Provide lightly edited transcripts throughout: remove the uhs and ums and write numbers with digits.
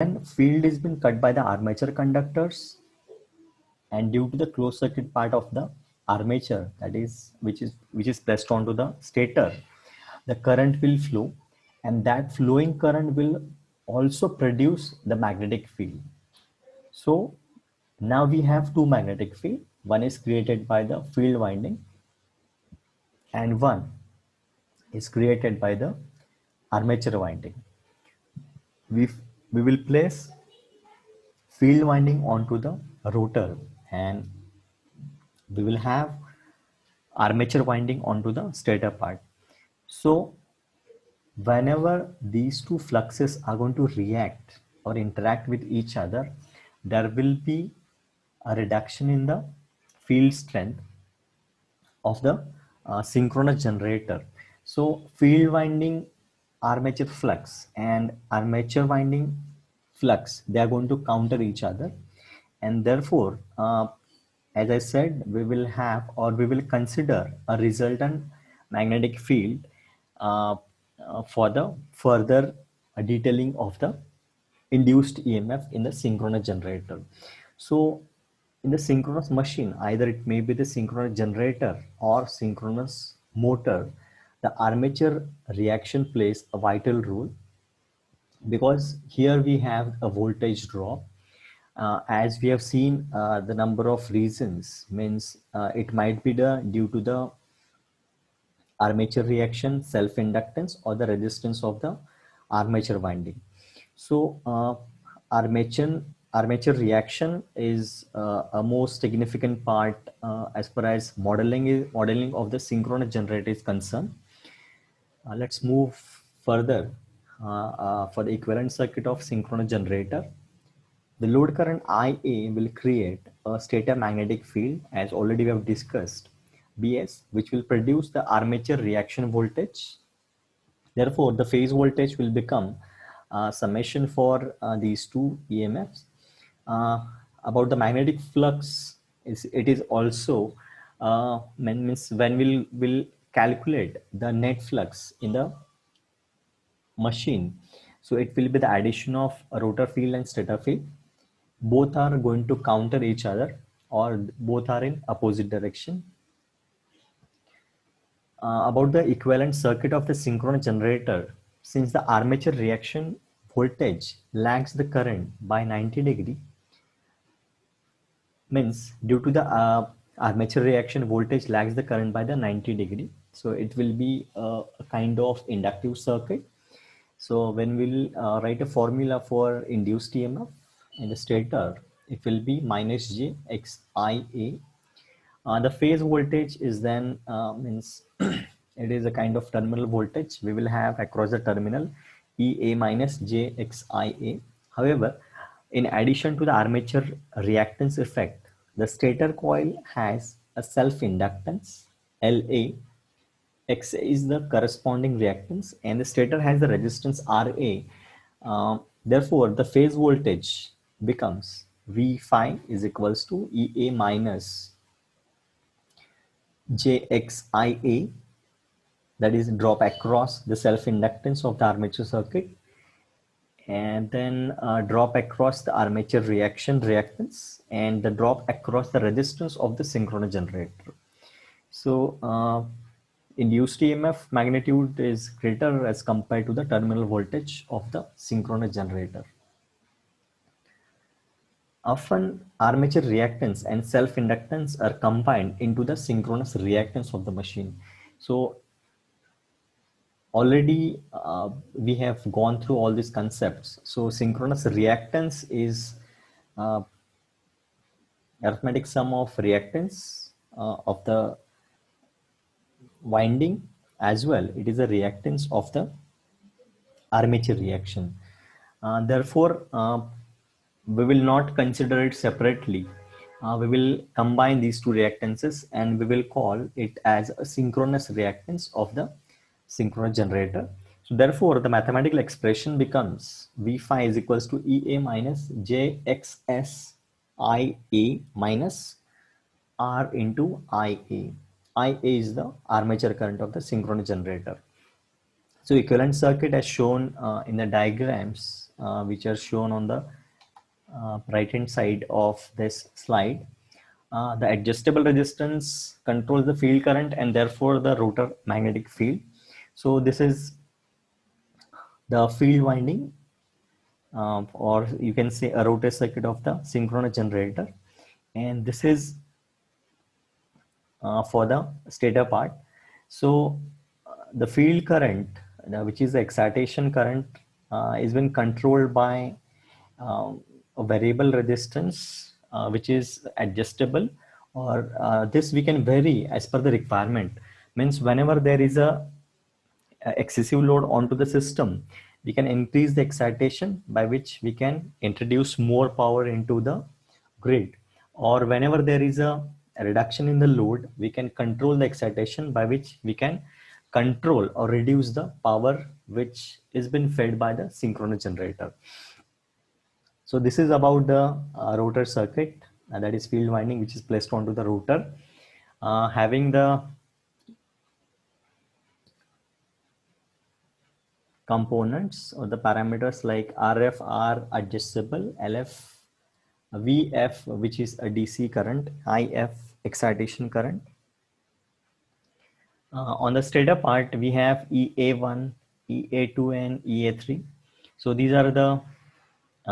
Then field is been cut by the armature conductors, and due to the closed circuit part of the armature, that is which is pressed onto the stator, the current will flow, and that flowing current will also produce the magnetic field. So now we have two magnetic field. One is created by the field winding, and one is created by the armature winding. We we will place field winding onto the rotor, and we will have armature winding onto the stator part. So whenever these two fluxes are going to react or interact with each other, there will be a reduction in the field strength of the synchronous generator. So field winding armature flux and armature winding flux, they are going to counter each other, and therefore as I said, we will have, or we will consider, a resultant magnetic field uh, for the further detailing of the induced EMF in the synchronous generator. So in the synchronous machine, either it may be the synchronous generator or synchronous motor, the armature reaction plays a vital role, because here we have a voltage drop. As we have seen, the number of reasons means it might be due to the armature reaction, self-inductance, or the resistance of the armature winding. So armature reaction is a most significant part as far as modeling of the synchronous generator is concerned. Let's move further for the equivalent circuit of synchronous generator. The load current IA will create a stator magnetic field, as already we have discussed, BS, which will produce the armature reaction voltage. Therefore, the phase voltage will become summation for these two EMFs. About the magnetic flux, it is also means when we'll calculate the net flux in the machine. So it will be the addition of a rotor field and stator field. Both are going to counter each other, or both are in opposite direction. About the equivalent circuit of the synchronous generator, since the armature reaction voltage lags the current by 90 degree, means due to the armature reaction voltage lags the current by the 90 degree, so it will be a kind of inductive circuit. So when we'll write a formula for induced EMF in the stator, it will be minus J X I A. The phase voltage is then means it is a kind of terminal voltage we will have across the terminal, EA minus JXIA. However, in addition to the armature reactance effect, the stator coil has a self-inductance LA. XA is the corresponding reactance, and the stator has the resistance RA. Therefore, the phase voltage becomes V phi is equals to EA minus JXIA, that is drop across the self-inductance of the armature circuit, and then drop across the armature reactance, and the drop across the resistance of the synchronous generator. So induced EMF magnitude is greater as compared to the terminal voltage of the synchronous generator. Often armature reactance and self-inductance are combined into the synchronous reactance of the machine. So already we have gone through all these concepts. So synchronous reactance is arithmetic sum of reactance of the winding, as well it is a reactance of the armature reaction. Therefore, we will not consider it separately. We will combine these two reactances, and we will call it as a synchronous reactance of the synchronous generator. So therefore, the mathematical expression becomes V phi is equals to EA minus JXS IA minus R into IA. IA is the armature current of the synchronous generator. So equivalent circuit as shown in the diagrams which are shown on the right hand side of this slide. The adjustable resistance controls the field current and therefore the rotor magnetic field. So this is the field winding, or you can say a rotor circuit of the synchronous generator, and this is for the stator part. So the field current, which is the excitation current, is being controlled by a variable resistance, which is adjustable, or this we can vary as per the requirement. Means whenever there is a excessive load onto the system, we can increase the excitation by which we can introduce more power into the grid, or whenever there is a reduction in the load, we can control the excitation by which we can control or reduce the power which is been fed by the synchronous generator. So this is about the rotor circuit, that is field winding, which is placed onto the rotor, having the components or the parameters like RF are adjustable, LF, VF, which is a DC current, IF, excitation current. On the stator part, we have EA1, EA2, and EA3. So these are the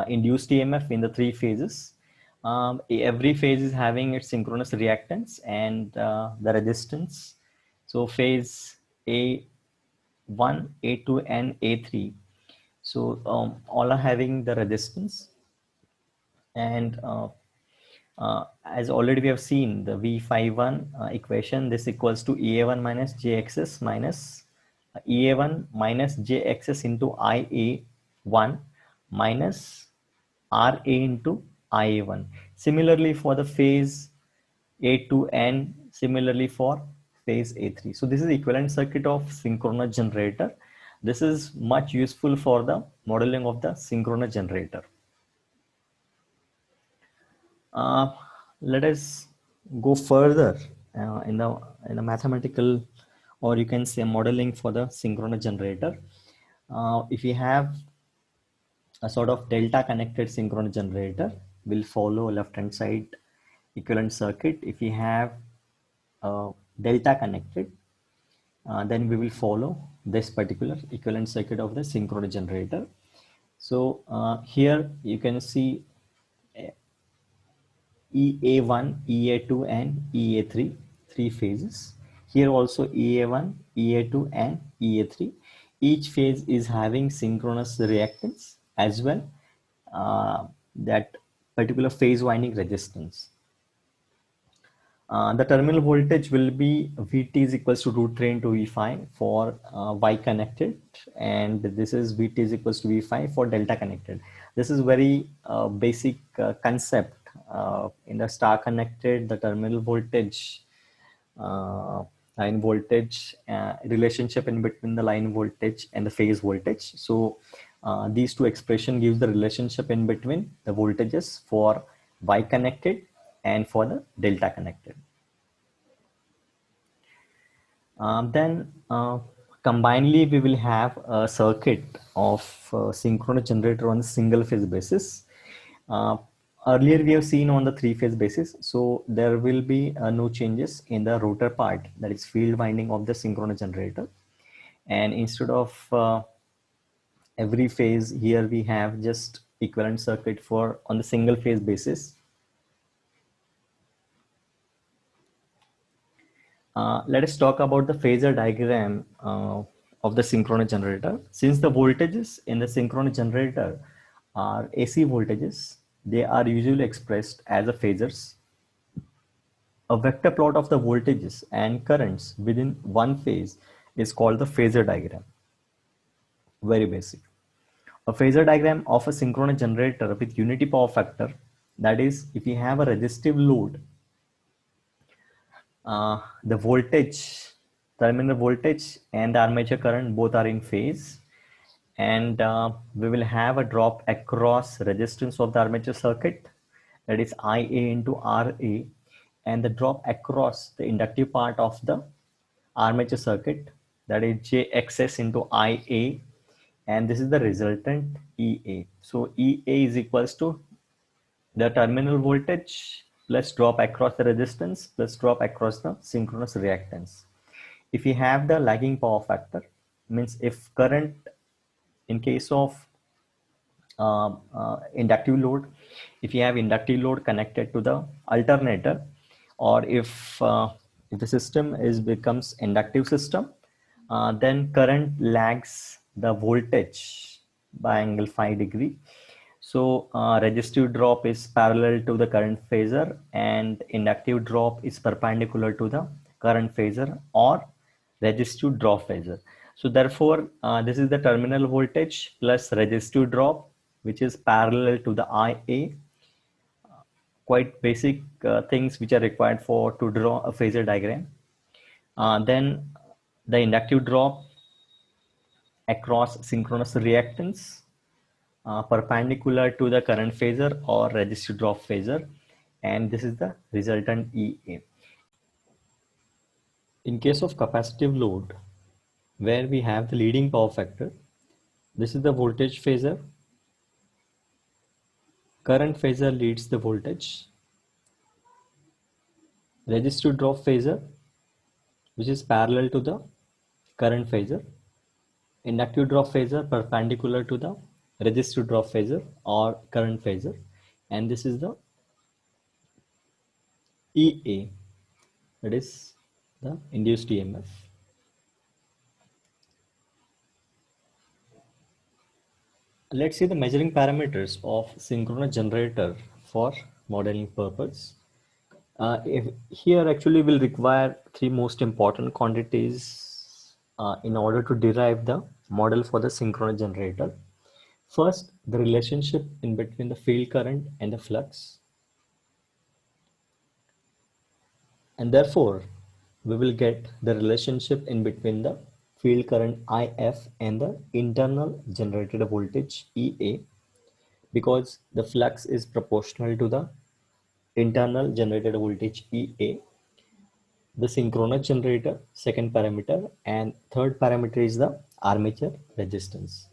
induced EMF in the three phases. Every phase is having its synchronous reactance and the resistance. So phase A1, A2, and A3. So all are having the resistance, and as already we have seen the V51 equation, this equals to EA1 minus JXS minus EA1 minus JXS into IA1 minus RA into IA1. Similarly for the phase A2 and similarly for phase A3. So this is equivalent circuit of synchronous generator. This is much useful for the modeling of the synchronous generator. Let us go further in the mathematical, or you can say modeling for the synchronous generator. If you have a sort of delta connected synchronous generator, will follow left hand side equivalent circuit. If you have delta connected, then we will follow this particular equivalent circuit of the synchronous generator. So here you can see EA1, EA2, and EA3, three phases. Here also EA1, EA2, and EA3. Each phase is having synchronous reactance as well, that particular phase winding resistance. The terminal voltage will be Vt is equals to root 3 into V5 for Y connected, and this is Vt is equals to V5 for delta connected. This is very basic concept. In the star connected, the terminal voltage, line voltage, relationship in between the line voltage and the phase voltage. So these two expression gives the relationship in between the voltages for Y connected and for the delta connected. Then combinedly we will have a circuit of synchronous generator on a single phase basis. Earlier we have seen on the three phase basis, so there will be no changes in the rotor part, that is field winding of the synchronous generator, and instead of every phase, here we have just equivalent circuit for on the single phase basis. Let us talk about the phasor diagram of the synchronous generator. Since the voltages in the synchronous generator are AC voltages, they are usually expressed as a phasors. A vector plot of the voltages and currents within one phase is called the phasor diagram. Very basic. A phasor diagram of a synchronous generator with unity power factor, that is, if you have a resistive load, the voltage, terminal voltage and the armature current both are in phase, and we will have a drop across resistance of the armature circuit, that is IA into RA, and the drop across the inductive part of the armature circuit, that is JXS into IA, and this is the resultant EA. So EA is equals to the terminal voltage plus drop across the resistance plus drop across the synchronous reactance. If we have the lagging power factor, means if current, in case of inductive load, if you have inductive load connected to the alternator, or if the system is becomes inductive system, then current lags the voltage by angle 5 degree. So resistive drop is parallel to the current phasor, and inductive drop is perpendicular to the current phasor or resistive drop phasor. So therefore, this is the terminal voltage plus resistive drop, which is parallel to the IA. Quite basic things which are required for to draw a phasor diagram. Then the inductive drop across synchronous reactance perpendicular to the current phasor or resistive drop phasor, and this is the resultant EA. In case of capacitive load, where we have the leading power factor, this is the voltage phasor. Current phasor leads the voltage. Resistive drop phasor, which is parallel to the current phasor. Inductive drop phasor perpendicular to the resistive drop phasor or current phasor, and this is the EA, that is the induced EMF. Let's see the measuring parameters of synchronous generator for modeling purpose. If here actually will require three most important quantities in order to derive the model for the synchronous generator. First, the relationship in between the field current and the flux. And therefore, we will get the relationship in between the field current IF and the internal generated voltage EA, because the flux is proportional to the internal generated voltage EA. The synchronous generator, second parameter, and third parameter is the armature resistance.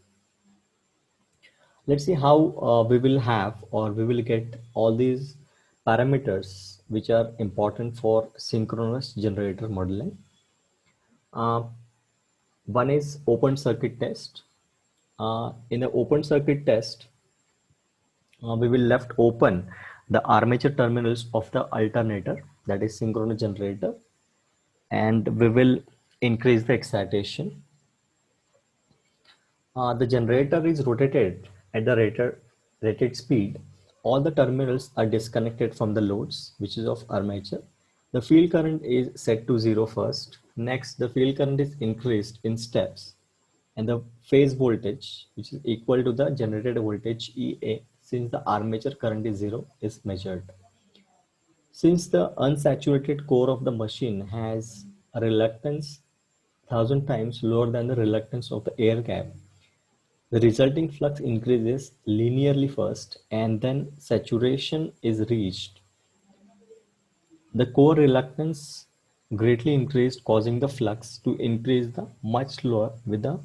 Let's see how we will have, or we will get all these parameters which are important for synchronous generator modeling. One is open circuit test. In the open circuit test, we will left open the armature terminals of the alternator, that is synchronous generator, and we will increase the excitation. The generator is rotated at the rated speed. All the terminals are disconnected from the loads, which is of armature. The field current is set to 0 first. Next, the field current is increased in steps, and the phase voltage, which is equal to the generated voltage EA, since the armature current is 0, is measured. Since the unsaturated core of the machine has a reluctance 1000 times lower than the reluctance of the air gap, the resulting flux increases linearly first, and then saturation is reached. The core reluctance greatly increased, causing the flux to increase the much slower with the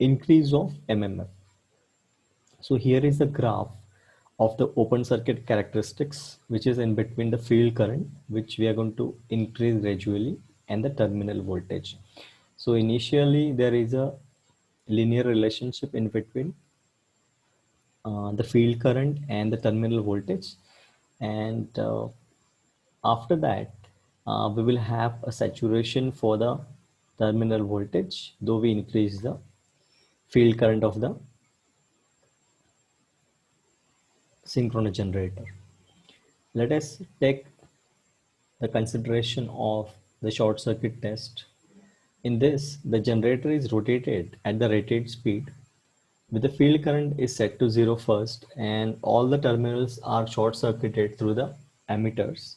increase of MMF. So here is the graph of the open circuit characteristics, which is in between the field current, which we are going to increase gradually, and the terminal voltage. So initially there is a linear relationship in between the field current and the terminal voltage, and after that we will have a saturation for the terminal voltage, though we increase the field current of the synchronous generator. Let us take the consideration of the short circuit test. In this, the generator is rotated at the rated speed, with the field current is set to 0 first, and all the terminals are short circuited through the ammeters.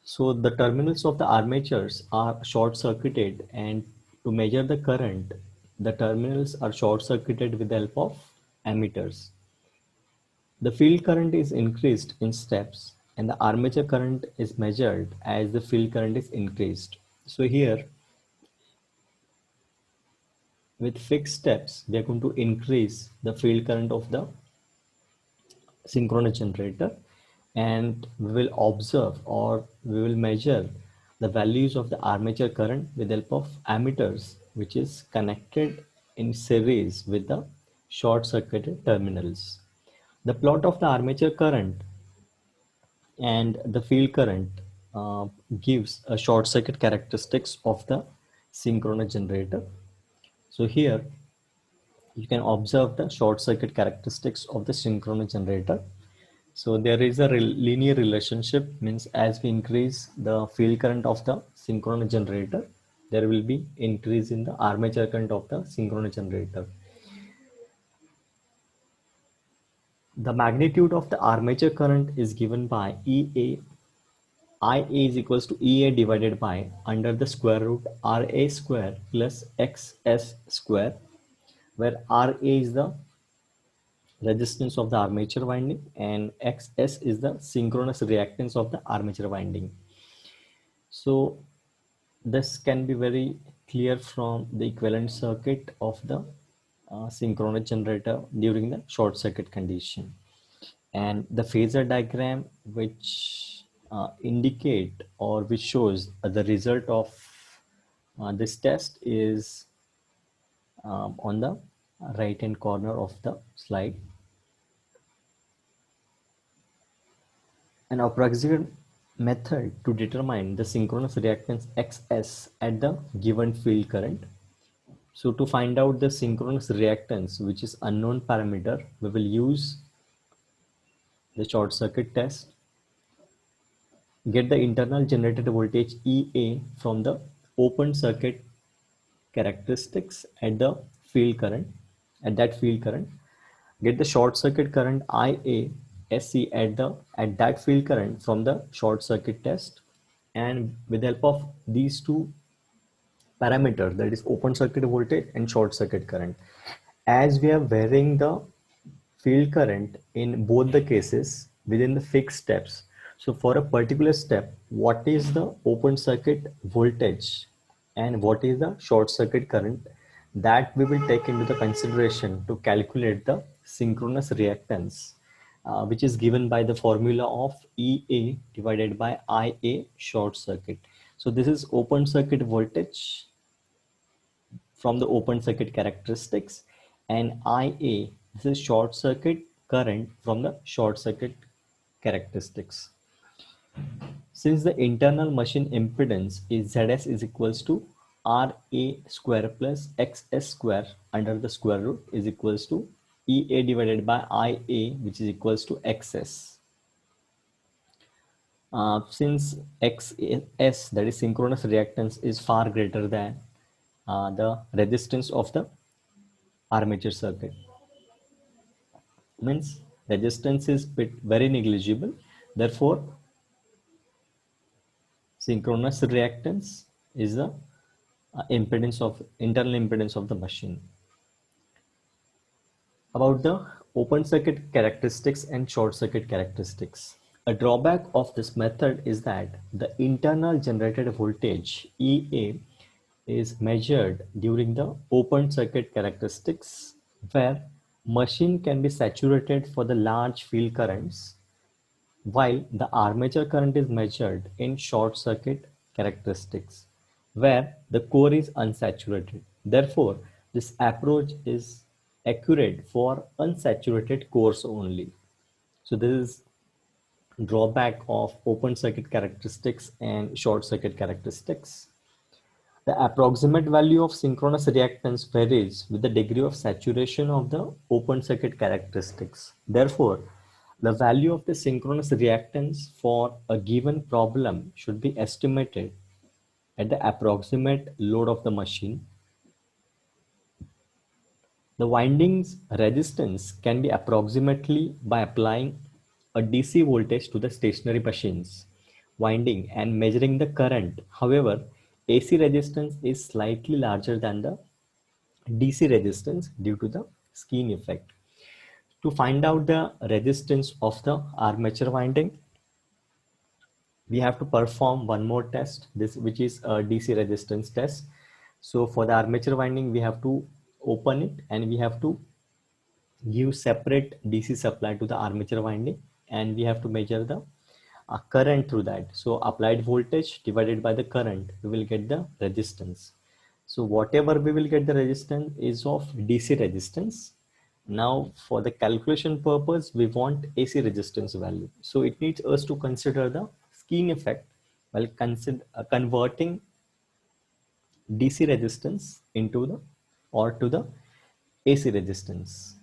So the terminals of the armatures are short circuited, and to measure the current, the terminals are short circuited with the help of ammeters. The field current is increased in steps, and the armature current is measured as the field current is increased. So here with fixed steps, we are going to increase the field current of the synchronous generator, and we will observe or we will measure the values of the armature current with the help of ammeters, which is connected in series with the short circuited terminals. The plot of the armature current and the field current uh, gives a short circuit characteristics of the synchronous generator. So here you can observe the short circuit characteristics of the synchronous generator. So there is a linear relationship, means as we increase the field current of the synchronous generator, there will be increase in the armature current of the synchronous generator. The magnitude of the armature current is given by EA. IA is equals to EA divided by under the square root RA square plus XS square, where RA is the resistance of the armature winding and XS is the synchronous reactance of the armature winding. So this can be very clear from the equivalent circuit of the synchronous generator during the short circuit condition. And the phasor diagram which indicate or which shows the result of this test is on the right hand corner of the slide. An approximate method to determine the synchronous reactance XS at the given field current. So to find out the synchronous reactance, which is unknown parameter, we will use the short circuit test. Get the internal generated voltage EA from the open circuit characteristics at the field current, at that field current. Get the short circuit current IA SC at that field current from the short circuit test, and with the help of these two parameters, that is open circuit voltage and short circuit current, as we are varying the field current in both the cases within the fixed steps. So for a particular step, what is the open circuit voltage and what is the short circuit current, that we will take into the consideration to calculate the synchronous reactance, which is given by the formula of EA divided by IA short circuit. So this is open circuit voltage from the open circuit characteristics, and IA, this is short circuit current from the short circuit characteristics. Since the internal machine impedance is ZS is equals to RA square plus XS square under the square root is equals to EA divided by IA, which is equals to XS. Since XS, that is synchronous reactance, is far greater than the resistance of the armature circuit, means resistance is very negligible, therefore synchronous reactance is the impedance of internal impedance of the machine. About the open circuit characteristics and short circuit characteristics, a drawback of this method is that the internal generated voltage EA is measured during the open circuit characteristics, where machine can be saturated for the large field currents, while the armature current is measured in short circuit characteristics, where the core is unsaturated. Therefore, this approach is accurate for unsaturated cores only. So this is drawback of open circuit characteristics and short circuit characteristics. The approximate value of synchronous reactance varies with the degree of saturation of the open circuit characteristics. Therefore, the value of the synchronous reactance for a given problem should be estimated at the approximate load of the machine. The winding's resistance can be approximately by applying a DC voltage to the stationary machine's winding and measuring the current. However, AC resistance is slightly larger than the DC resistance due to the skein effect. To find out the resistance of the armature winding, we have to perform one more test, this which is a DC resistance test. So for the armature winding, we have to open it, and we have to give separate DC supply to the armature winding, and we have to measure the current through that. So applied voltage divided by the current, we will get the resistance. So whatever we will get the resistance is of DC resistance. Now for the calculation purpose, we want AC resistance value. So it needs us to consider the skew effect while converting DC resistance into the or to the AC resistance.